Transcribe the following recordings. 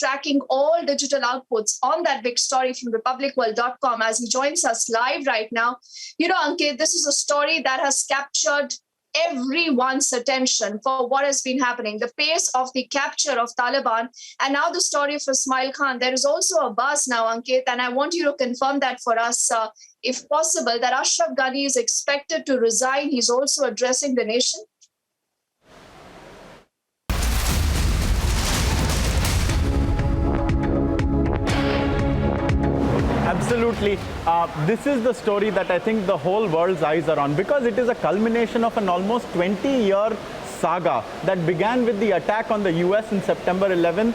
tracking all digital outputs on that big story from republicworld.com as he joins us live right now. Ankit, this is a story that has captured everyone's attention for what has been happening, the pace of the capture of Taliban, and now the story of Ismail Khan. There is also a buzz now, Ankit, and I want you to confirm that for us, if possible, that Ashraf Ghani is expected to resign. He's also addressing the nation. Absolutely. This is the story that I think the whole world's eyes are on, because it is a culmination of an almost 20-year saga that began with the attack on the US in September 11,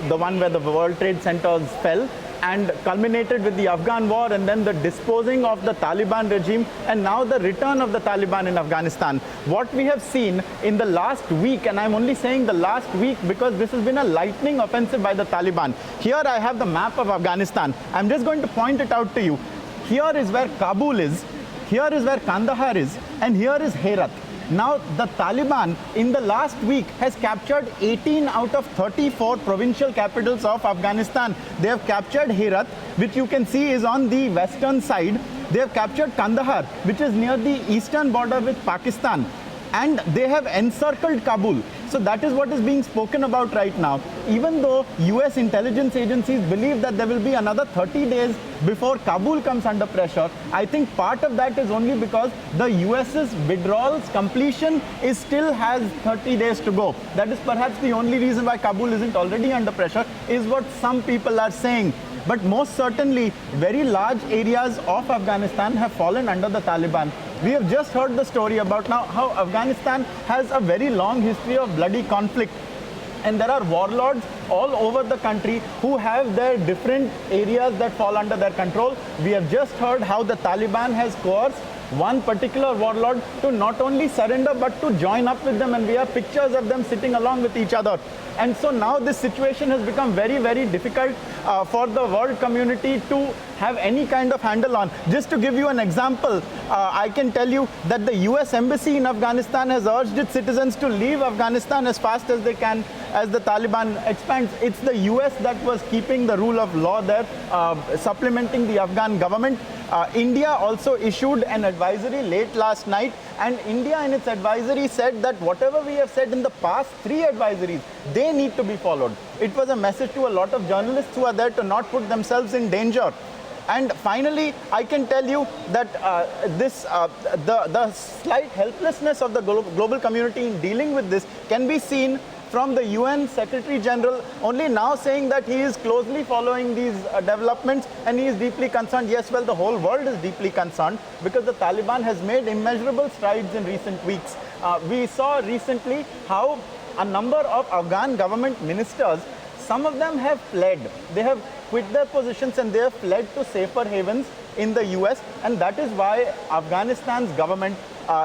the one where the World Trade Centers fell, and culminated with the Afghan war, and then the disposing of the Taliban regime, and now the return of the Taliban in Afghanistan. What we have seen in the last week, and I'm only saying the last week because this has been a lightning offensive by the Taliban. Here I have the map of Afghanistan. I'm just going to point it out to you. Here is where Kabul is, here is where Kandahar is, and here is Herat. Now, the Taliban in the last week has captured 18 out of 34 provincial capitals of Afghanistan. They have captured Herat, which you can see is on the western side. They have captured Kandahar, which is near the eastern border with Pakistan. And they have encircled Kabul. So that is what is being spoken about right now. Even though US intelligence agencies believe that there will be another 30 days before Kabul comes under pressure, I think part of that is only because the US's withdrawal's completion still has 30 days to go. That is perhaps the only reason why Kabul isn't already under pressure, is what some people are saying. But most certainly, very large areas of Afghanistan have fallen under the Taliban. We have just heard the story about now how Afghanistan has a very long history of bloody conflict. And there are warlords all over the country who have their different areas that fall under their control. We have just heard how the Taliban has coerced one particular warlord to not only surrender but to join up with them, and we have pictures of them sitting along with each other. And so now this situation has become very, very difficult for the world community to have any kind of handle on. Just to give you an example, I can tell you that the US Embassy in Afghanistan has urged its citizens to leave Afghanistan as fast as they can as the Taliban expands. It's the US that was keeping the rule of law there, supplementing the Afghan government. India also issued an advisory late last night, and India in its advisory said that whatever we have said in the past 3 advisories, they need to be followed. It was a message to a lot of journalists who are there to not put themselves in danger. And finally, I can tell you that the slight helplessness of the global community in dealing with this can be seen from the UN Secretary General only now saying that he is closely following these developments and he is deeply concerned. Yes, well, the whole world is deeply concerned because the Taliban has made immeasurable strides in recent weeks. We saw recently how a number of Afghan government ministers, some of them have fled. They have quit their positions and they have fled to safer havens in the US, and that is why Afghanistan's government,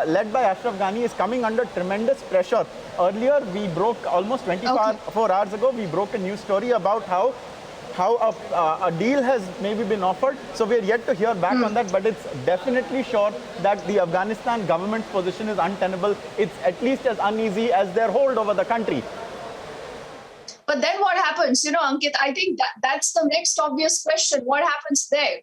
led by Ashraf Ghani, is coming under tremendous pressure. Earlier, we broke almost 24 hours ago, we broke a news story about how a deal has maybe been offered. So we are yet to hear back on that, but it's definitely sure that the Afghanistan government's position is untenable. It's at least as uneasy as their hold over the country. But then what happens? Ankit, I think that's the next obvious question. What happens there?